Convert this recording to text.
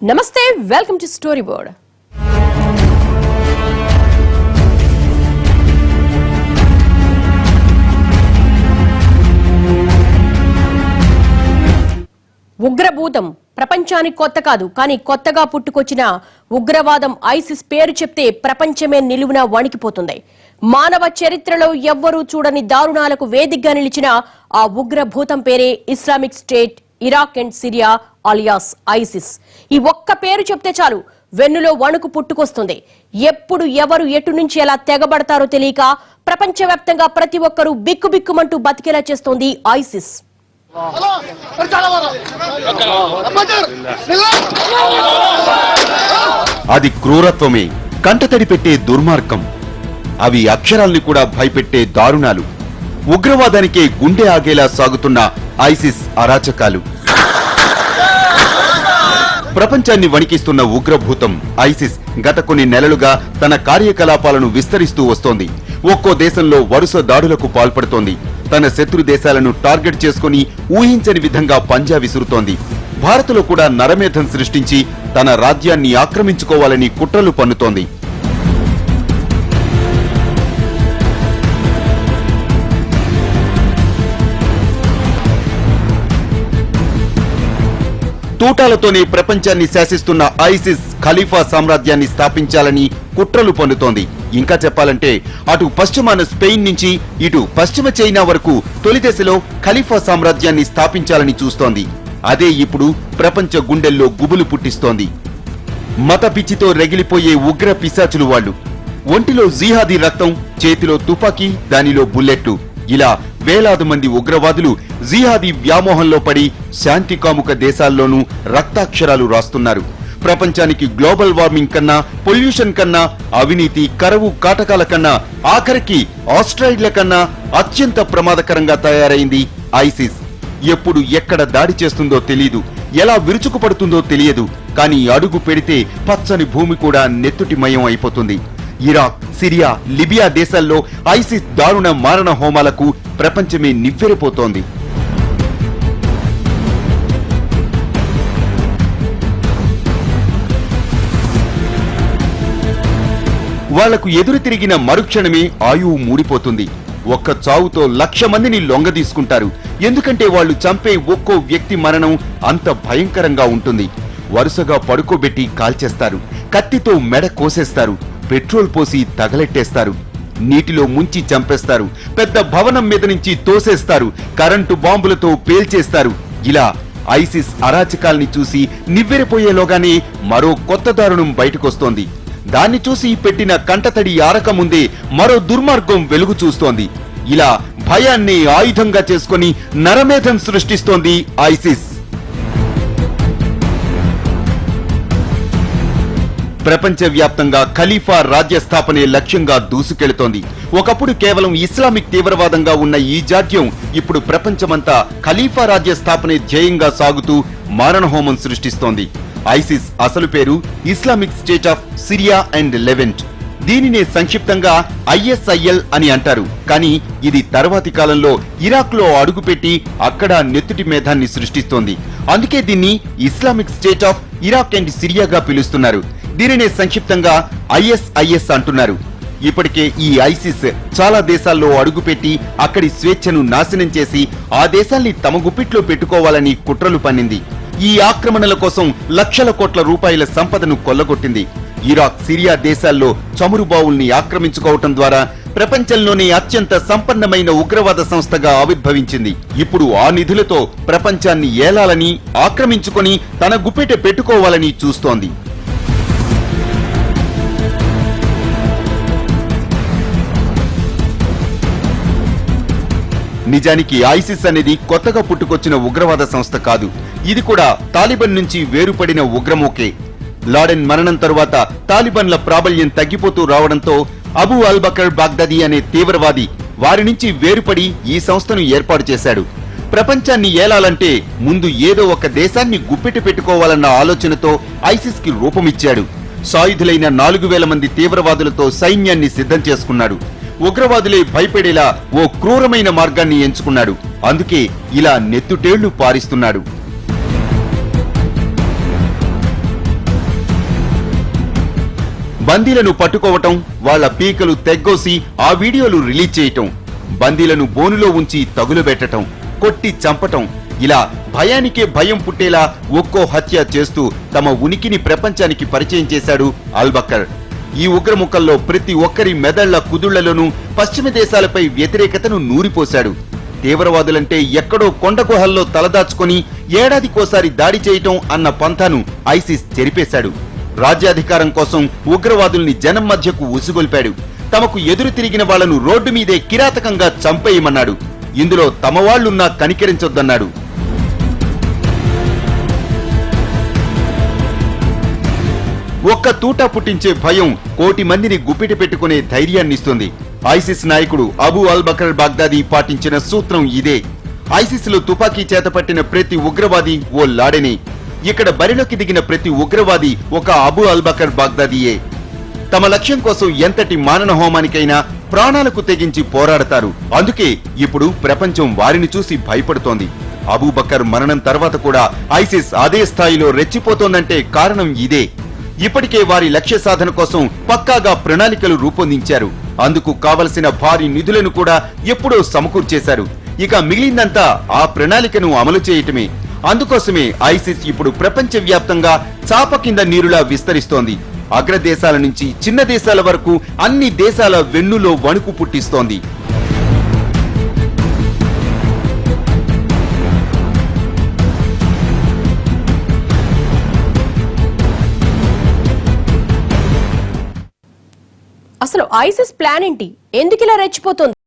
నమస్తే, welcome to story board. ఉగ్రభూతం ప్రపంచానికి కొత్త కాదు, కానీ కొత్తగా పుట్టుకొచ్చిన ఉగ్రవాదం ఐసిస్ పేరు చెప్తే ప్రపంచమే నిలువున వణికిపోతుంది. మానవ చరిత్రలో ఎవ్వరూ చూడని దారుణాలకు వేదికగా నిలిచిన ఆ ఉగ్రభూతం పేరే Islamic state, Iraq and Syria alias ISIS. ఈ ఒక్క పేరు చెప్తే చాలు వెన్నులో వణుకు పుట్టుకొస్తుంది. ఎప్పుడు ఎవరు ఎటు నుంచి ఎలా తెగబడతారో తెలియక ప్రపంచవ్యాప్తంగా ప్రతి ఒక్కరూ బిక్కుబిక్కుమంటూ బతికేలా చేస్తోంది ఐసిస్. అది క్రూరత్వమే, కంటతడి పెట్టే దుర్మార్గం. అవి అక్షరాల్ని కూడా భయపెట్టే దారుణాలు. ఉగ్రవాదానికే గుండె ఆగేలా సాగుతున్న ఐసిస్ అరాచకాలు. ప్రపంచాన్ని వణికిస్తున్న ఉగ్రభూతం ఐసిస్ గత కొన్ని నెలలుగా తన కార్యకలాపాలను విస్తరిస్తూ వస్తోంది. ఒక్కో దేశంలో వరుస దాడులకు పాల్పడుతోంది. తన శత్రు దేశాలను టార్గెట్ చేసుకుని ఊహించని విధంగా పంజా విసురుతోంది. భారత్లో కూడా నరమేధం సృష్టించి తన రాజ్యాన్ని ఆక్రమించుకోవాలని కుట్రలు పన్నుతోంది. తూటాలతోనే ప్రపంచాన్ని శాసిస్తున్న ఐసిస్ ఖలీఫా సామ్రాజ్యాన్ని స్థాపించాలని కుట్రలు పన్నుతోంది. ఇంకా చెప్పాలంటే అటు పశ్చిమాన స్పెయిన్ నుంచి ఇటు పశ్చిమ చైనా వరకు తొలి దశలో ఖలీఫా సామ్రాజ్యాన్ని స్థాపించాలని చూస్తోంది. అదే ఇప్పుడు ప్రపంచ గుండెల్లో గుబులు పుట్టిస్తోంది. మత పిచ్చితో రగిలిపోయే ఉగ్ర పిశాచులు వాళ్లు. ఒంటిలో జిహాదీ రక్తం, చేతిలో తుపాకీ, దానిలో బుల్లెట్లు. ఇలా వేలాది మంది ఉగ్రవాదులు జిహాదీ వ్యామోహంలో పడి శాంతి కాముక దేశాల్లోనూ రక్తాక్షరాలు రాస్తున్నారు. ప్రపంచానికి గ్లోబల్ వార్మింగ్ కన్నా, పొల్యూషన్ కన్నా, అవినీతి, కరువు కాటకాల కన్నా, ఆఖరికి ఆస్ట్రాయిడ్ల కన్నా అత్యంత ప్రమాదకరంగా తయారైంది ఐసిస్. ఎప్పుడు ఎక్కడ దాడి చేస్తుందో తెలియదు, ఎలా విరుచుకుపడుతుందో తెలియదు. కానీ అడుగు పెడితే పచ్చని భూమి కూడా నెత్తుటిమయం అయిపోతుంది. ఇరాక్, సిరియా, లిబియా దేశాల్లో ఐసిస్ దారుణ మారణ హోమాలకు ప్రపంచమే నివ్వెరపోతోంది. వాళ్లకు ఎదురు తిరిగిన మరుక్షణమే ఆయువు మూడిపోతుంది. ఒక్క చావుతో 1,00,000 మందిని లొంగదీసుకుంటారు. ఎందుకంటే వాళ్లు చంపే ఒక్కో వ్యక్తి మరణం అంత భయంకరంగా ఉంటుంది. వరుసగా పడుకోబెట్టి కాల్చేస్తారు, కత్తితో మెడ కోసేస్తారు, పెట్రోల్ పోసి తగలెట్టేస్తారు, నీటిలో ముంచి చంపేస్తారు, పెద్ద భవనం మీద నుంచి తోసేస్తారు, కరెంటు బాంబులతో పేల్చేస్తారు. ఇలా ఐసిస్ అరాచకాల్ని చూసి నివ్వెరపోయేలోగానే మరో కొత్త దారుణం బయటకొస్తోంది. దాన్ని చూసి పెట్టిన కంటతడి ఆరకముందే మరో దుర్మార్గం వెలుగు చూస్తోంది. ఇలా భయాన్ని ఆయుధంగా చేసుకుని నరమేధం సృష్టిస్తోంది ఐసిస్. ప్రపంచవ్యాప్తంగా ఖలీఫా రాజ్య స్థాపనే లక్ష్యంగా దూసుకెళుతోంది. ఒకప్పుడు కేవలం ఇస్లామిక్ తీవ్రవాదంగా ఉన్న ఈ జాడ్యం ఇప్పుడు ప్రపంచమంతా ఖలీఫా రాజ్య స్థాపనే ధ్యేయంగా సాగుతూ మారణహోమం సృష్టిస్తోంది. ఐసిస్ అసలు పేరు Islamic state of Syria and Levant. దీనినే సంక్షిప్తంగా ISIL అని అంటారు. కానీ ఇది తర్వాతి కాలంలో ఇరాక్ లో అడుగుపెట్టి అక్కడ నెత్తుటి మేధాన్ని సృష్టిస్తోంది. అందుకే దీన్ని Islamic state of Iraq and సిరియాగా పిలుస్తున్నారు. దీనినే సంక్షిప్తంగా ISIS అంటున్నారు. ఇప్పటికే ఈ ఐసిస్ చాలా దేశాల్లో అడుగుపెట్టి అక్కడి స్వేచ్ఛను నాశనం చేసి ఆ దేశాల్ని తమ గుప్పిట్లో పెట్టుకోవాలని కుట్రలు పన్నింది. ఈ ఆక్రమణల కోసం లక్షల కోట్ల రూపాయల సంపదను కొల్లగొట్టింది. ఇరాక్, సిరియా దేశాల్లో చమురు బావుల్ని ఆక్రమించుకోవటం ద్వారా ప్రపంచంలోనే అత్యంత సంపన్నమైన ఉగ్రవాద సంస్థగా ఆవిర్భవించింది. ఇప్పుడు ఆ నిధులతో ప్రపంచాన్ని ఏలాలని, ఆక్రమించుకొని తన గుప్పెట పెట్టుకోవాలని చూస్తోంది. నిజానికి ఐసిస్ అనేది కొత్తగా పుట్టుకొచ్చిన ఉగ్రవాద సంస్థ కాదు. ఇది కూడా తాలిబాన్ నుంచి వేరుపడిన ఉగ్రమూకే. లాడెన్ మరణం తరువాత తాలిబాన్ల ప్రాబల్యం తగ్గిపోతూ రావడంతో అబూ అల్ బకర్ బాగ్దాది అనే తీవ్రవాది వారి నుంచి వేరుపడి ఈ సంస్థను ఏర్పాటు చేశాడు. ప్రపంచాన్ని ఏలాలంటే ముందు ఏదో ఒక దేశాన్ని గుప్పెట పెట్టుకోవాలన్న ఆలోచనతో ఐసిస్ కి రూపమిచ్చాడు. సాయుధులైన 4,000 మంది తీవ్రవాదులతో సైన్యాన్ని సిద్ధం చేసుకున్నాడు. ఉగ్రవాదులే భయపడేలా ఓ క్రూరమైన మార్గాన్ని ఎంచుకున్నాడు. అందుకే ఇలా నెత్తుటేళ్లు పారిస్తున్నాడు. బందీలను పట్టుకోవటం, వాళ్ళ పీకలు తెగ్గోసి ఆ వీడియోలు రిలీజ్ చేయటం, బందీలను బోనులో ఉంచి తగులుబెట్టటం, కొట్టి చంపటం, ఇలా భయానికే భయం పుట్టేలా ఒక్కో హత్య చేస్తూ తమ ఉనికిని ప్రపంచానికి పరిచయం చేశాడు అల్బకర్. ఈ ఉగ్రముఖంలో ప్రతి ఒక్కరి మెదళ్ల కుదుళ్లలోనూ పశ్చిమ దేశాలపై వ్యతిరేకతను నూరిపోశాడు. తీవ్రవాదులంటే ఎక్కడో కొండ గుహల్లో తలదాచుకుని ఏడాదికోసారి దాడి చేయటం అన్న పంథాను ఐసిస్ చెరిపేశాడు. రాజ్యాధికారం కోసం ఉగ్రవాదుల్ని జనం మధ్యకు ఉసుగొల్పాడు. తమకు ఎదురు తిరిగిన వాళ్లను రోడ్డు మీదే కిరాతకంగా చంపేయమన్నాడు. ఇందులో తమ వాళ్లున్నా కనికరించొద్దన్నాడు. ఒక్క తూటా పుట్టించే భయం కోటి మందిని గుప్పిటి పెట్టుకునే ధైర్యాన్నిస్తుంది. ఐసిస్ నాయకుడు అబూ అల్ బకర్ బాగ్దాదీ పాటించిన సూత్రం ఇదే. ఐసిస్ లో తుపాకీ చేతపట్టిన ప్రతి ఉగ్రవాది ఓ లాడెనే. ఇక్కడ బరిలోకి దిగిన ప్రతి ఉగ్రవాది ఒక అబూ అల్ బకర్ బాగ్దాదీయే. తమ లక్ష్యం కోసం ఎంతటి మానన హోమానికైనా ప్రాణాలకు తెగించి పోరాడతారు. అందుకే ఇప్పుడు ప్రపంచం వారిని చూసి భయపడుతోంది. అబూబకర్ మరణం తర్వాత కూడా ఐసిస్ అదే స్థాయిలో రెచ్చిపోతోందంటే కారణం ఇదే. ఇప్పటికే వారి లక్ష్య సాధన కోసం పక్కాగా ప్రణాళికలు రూపొందించారు. అందుకు కావలసిన భారీ నిధులను కూడా ఎప్పుడో సమకూర్చేశారు. ఇక మిగిలిందంతా ఆ ప్రణాళికను అమలు చేయటమే. అందుకోసమే ఐసిస్ ఇప్పుడు ప్రపంచవ్యాప్తంగా చాప కింద నీరులా విస్తరిస్తోంది. అగ్రదేశాల నుంచి చిన్న దేశాల వరకు అన్ని దేశాల వెన్నులో వణుకు పుట్టిస్తోంది. అసలు ఐసిస్ ప్లాన్ ఏంటి? ఎందుకు ఇలా రెచ్చిపోతోంది?